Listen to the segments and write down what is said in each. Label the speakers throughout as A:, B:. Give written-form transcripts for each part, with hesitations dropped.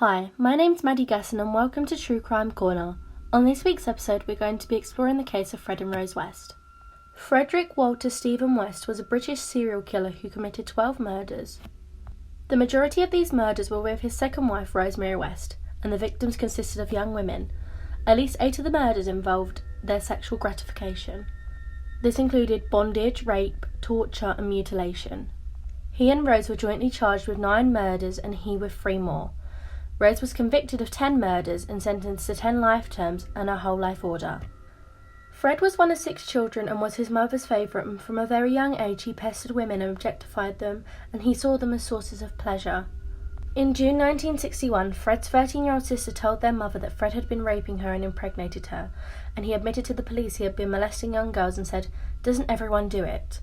A: Hi, my name's Maddie Gasson and welcome to True Crime Corner. On this week's episode, we're going to be exploring the case of Fred and Rose West. Frederick Walter Stephen West was a British serial killer who committed 12 murders. The majority of these murders were with his second wife, Rosemary West, and the victims consisted of young women. At least 8 of the murders involved their sexual gratification. This included bondage, rape, torture, and mutilation. He and Rose were jointly charged with 9 murders and he with 3 more. Rose was convicted of 10 murders and sentenced to 10 life terms and a whole life order. Fred was one of 6 children and was his mother's favourite, and from a very young age he pestered women and objectified them, and he saw them as sources of pleasure. In June 1961, Fred's 13-year-old sister told their mother that Fred had been raping her and impregnated her, and he admitted to the police he had been molesting young girls and said, "Doesn't everyone do it?"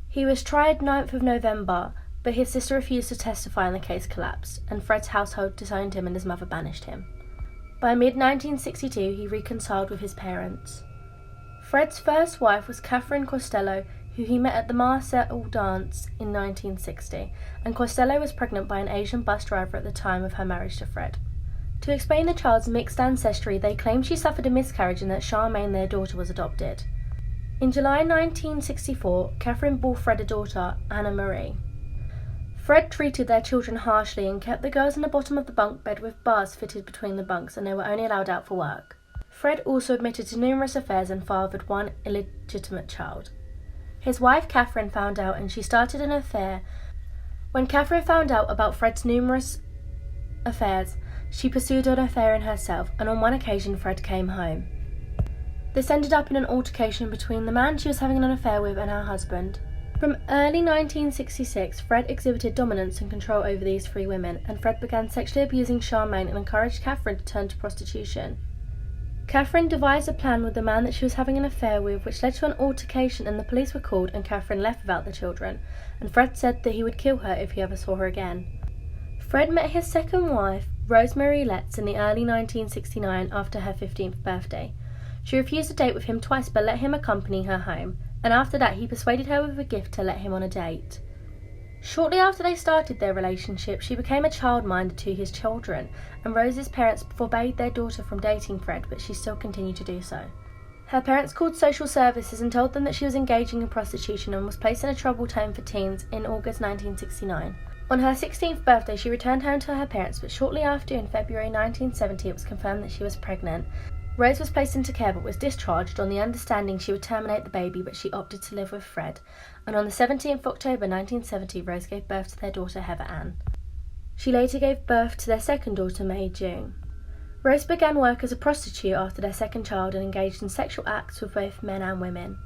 A: He was tried 9th of November, but his sister refused to testify and the case collapsed, and Fred's household disowned him and his mother banished him. By mid-1962, he reconciled with his parents. Fred's first wife was Catherine Costello, who he met at the Marcel dance in 1960, and Costello was pregnant by an Asian bus driver at the time of her marriage to Fred. To explain the child's mixed ancestry, they claimed she suffered a miscarriage and that Charmaine, their daughter, was adopted. In July 1964, Catherine bore Fred a daughter, Anna Marie. Fred treated their children harshly and kept the girls in the bottom of the bunk bed with bars fitted between the bunks, and they were only allowed out for work. Fred also admitted to numerous affairs and fathered one illegitimate child. His wife Catherine found out and she started an affair. When Catherine found out about Fred's numerous affairs, she pursued an affair in herself, and on one occasion Fred came home. This ended up in an altercation between the man she was having an affair with and her husband. From early 1966, Fred exhibited dominance and control over these 3 women, and Fred began sexually abusing Charmaine and encouraged Catherine to turn to prostitution. Catherine devised a plan with the man that she was having an affair with, which led to an altercation, and the police were called and Catherine left without the children, and Fred said that he would kill her if he ever saw her again. Fred met his second wife, Rosemary Letts, in the early 1969 after her 15th birthday. She refused a date with him twice but let him accompany her home, and after that he persuaded her with a gift to let him on a date. Shortly after they started their relationship, she became a childminder to his children, and Rose's parents forbade their daughter from dating Fred, but she still continued to do so. Her parents called social services and told them that she was engaging in prostitution and was placed in a troubled home for teens in August 1969. On her 16th birthday, she returned home to her parents, but shortly after, in February 1970, it was confirmed that she was pregnant. Rose was placed into care but was discharged on the understanding she would terminate the baby, but she opted to live with Fred, and on the 17th of October 1970, Rose gave birth to their daughter Heather Ann. She later gave birth to their second daughter, May June. Rose began work as a prostitute after their second child and engaged in sexual acts with both men and women.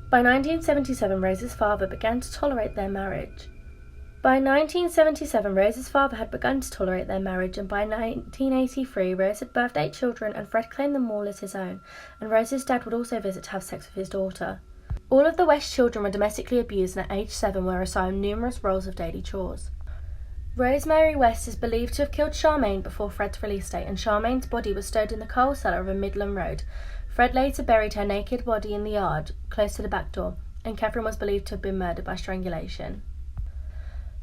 A: By 1977, Rose's father began to tolerate their marriage. By 1977, Rose's father had begun to tolerate their marriage, and by 1983, Rose had birthed 8 children, and Fred claimed them all as his own, and Rose's dad would also visit to have sex with his daughter. All of the West children were domestically abused and at age 7 were assigned numerous roles of daily chores. Rosemary West is believed to have killed Charmaine before Fred's release date, and Charmaine's body was stowed in the coal cellar of a Midland road. Fred later buried her naked body in the yard, close to the back door, and Catherine was believed to have been murdered by strangulation.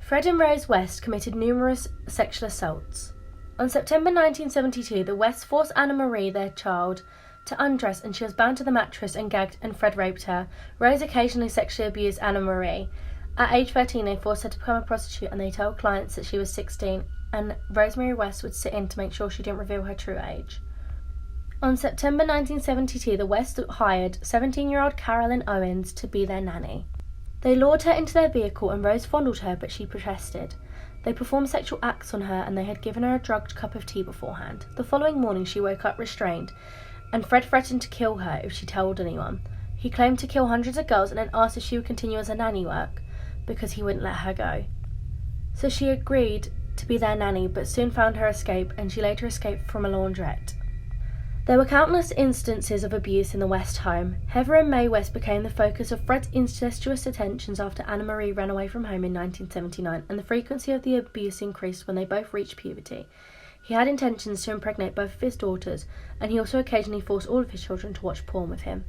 A: Fred and Rose West committed numerous sexual assaults. On September 1972, the Wests forced Anna Marie, their child, to undress, and she was bound to the mattress and gagged, and Fred raped her. Rose occasionally sexually abused Anna Marie. At age 13, they forced her to become a prostitute, and they told clients that she was 16, and Rosemary West would sit in to make sure she didn't reveal her true age. On September 1972, the Wests hired 17-year-old Carolyn Owens to be their nanny. They lured her into their vehicle and Rose fondled her, but she protested. They performed sexual acts on her and they had given her a drugged cup of tea beforehand. The following morning she woke up restrained, and Fred threatened to kill her if she told anyone. He claimed to kill hundreds of girls and then asked if she would continue as a nanny work, because he wouldn't let her go. So she agreed to be their nanny, but soon found her escape, and she later escaped from a laundrette. There were countless instances of abuse in the West home. Heather and May West became the focus of Fred's incestuous attentions after Anna Marie ran away from home in 1979, and the frequency of the abuse increased when they both reached puberty. He had intentions to impregnate both of his daughters, and he also occasionally forced all of his children to watch porn with him.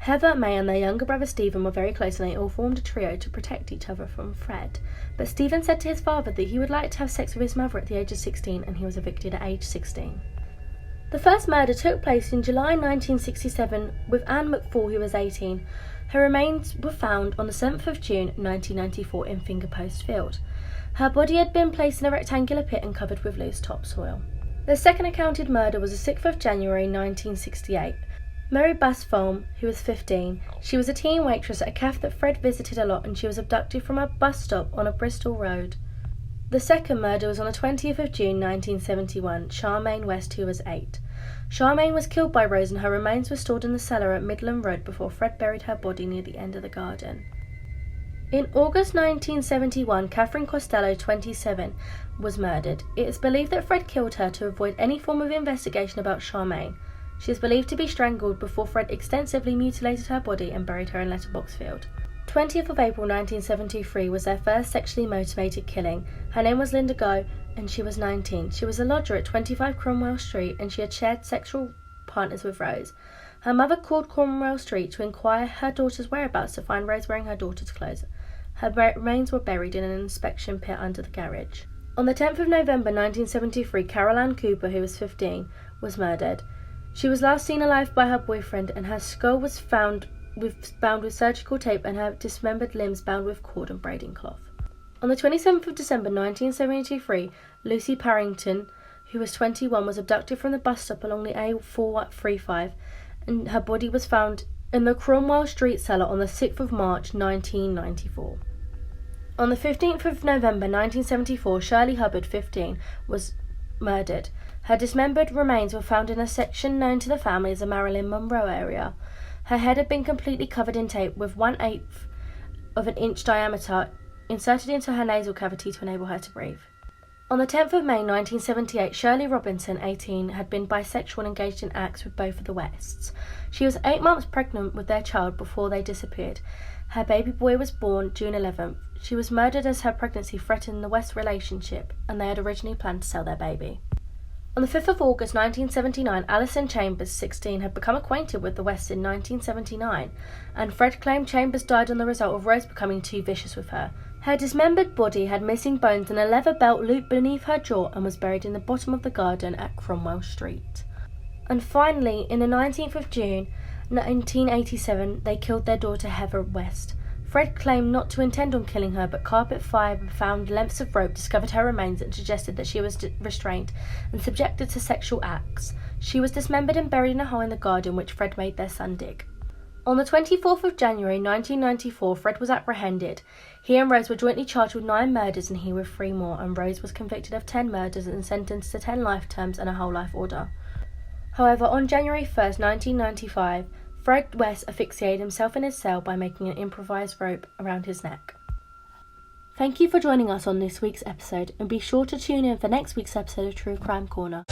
A: Heather, May and their younger brother Stephen were very close, and they all formed a trio to protect each other from Fred. But Stephen said to his father that he would like to have sex with his mother at the age of 16, and he was evicted at age 16. The first murder took place in July 1967 with Anne McFall, who was 18. Her remains were found on the 7th of June 1994 in Fingerpost Field. Her body had been placed in a rectangular pit and covered with loose topsoil. The second accounted murder was the 6th of January 1968. Mary Basfalm, who was 15, she was a teen waitress at a cafe that Fred visited a lot, and she was abducted from a bus stop on a Bristol road. The second murder was on the 20th of June 1971, Charmaine West, who was 8. Charmaine was killed by Rose, and her remains were stored in the cellar at Midland Road before Fred buried her body near the end of the garden. In August 1971, Catherine Costello, 27, was murdered. It is believed that Fred killed her to avoid any form of investigation about Charmaine. She is believed to be strangled before Fred extensively mutilated her body and buried her in Letterbox Field. 20th of April 1973 was their first sexually motivated killing. Her name was Linda Go, and she was 19. She was a lodger at 25 Cromwell Street, and she had shared sexual partners with Rose. Her mother called Cromwell Street to inquire her daughter's whereabouts to find Rose wearing her daughter's clothes. Her remains were buried in an inspection pit under the garage. On the 10th of November 1973, Carol Ann Cooper, who was 15, was murdered. She was last seen alive by her boyfriend, and her skull was bound with surgical tape and her dismembered limbs bound with cord and braiding cloth. On the 27th of December 1973, Lucy Parrington, who was 21, was abducted from the bus stop along the A435, and her body was found in the Cromwell Street cellar on the 6th of March 1994. On the 15th of November 1974, Shirley Hubbard, 15, was murdered. Her dismembered remains were found in a section known to the family as the Marilyn Monroe area. Her head had been completely covered in tape with 1/8 of an inch diameter inserted into her nasal cavity to enable her to breathe. On the 10th of May 1978, Shirley Robinson, 18, had been bisexual and engaged in acts with both of the Wests. She was 8 months pregnant with their child before they disappeared. Her baby boy was born June 11th. She was murdered as her pregnancy threatened the West relationship, and they had originally planned to sell their baby. On the 5th of August 1979, Alison Chambers, 16, had become acquainted with the Wests in 1979, and Fred claimed Chambers died on the result of Rose becoming too vicious with her. Her dismembered body had missing bones and a leather belt looped beneath her jaw and was buried in the bottom of the garden at Cromwell Street. And finally, in the 19th of June 1987, they killed their daughter Heather West. Fred claimed not to intend on killing her, but carpet fire found lengths of rope, discovered her remains, and suggested that she was restrained and subjected to sexual acts. She was dismembered and buried in a hole in the garden which Fred made their son dig. On the 24th of January 1994, Fred was apprehended. He and Rose were jointly charged with 9 murders and he with 3 more, and Rose was convicted of 10 murders and sentenced to 10 life terms and a whole life order. However, on January 1st, 1995, Fred West asphyxiated himself in his cell by making an improvised rope around his neck. Thank you for joining us on this week's episode, and be sure to tune in for next week's episode of True Crime Corner.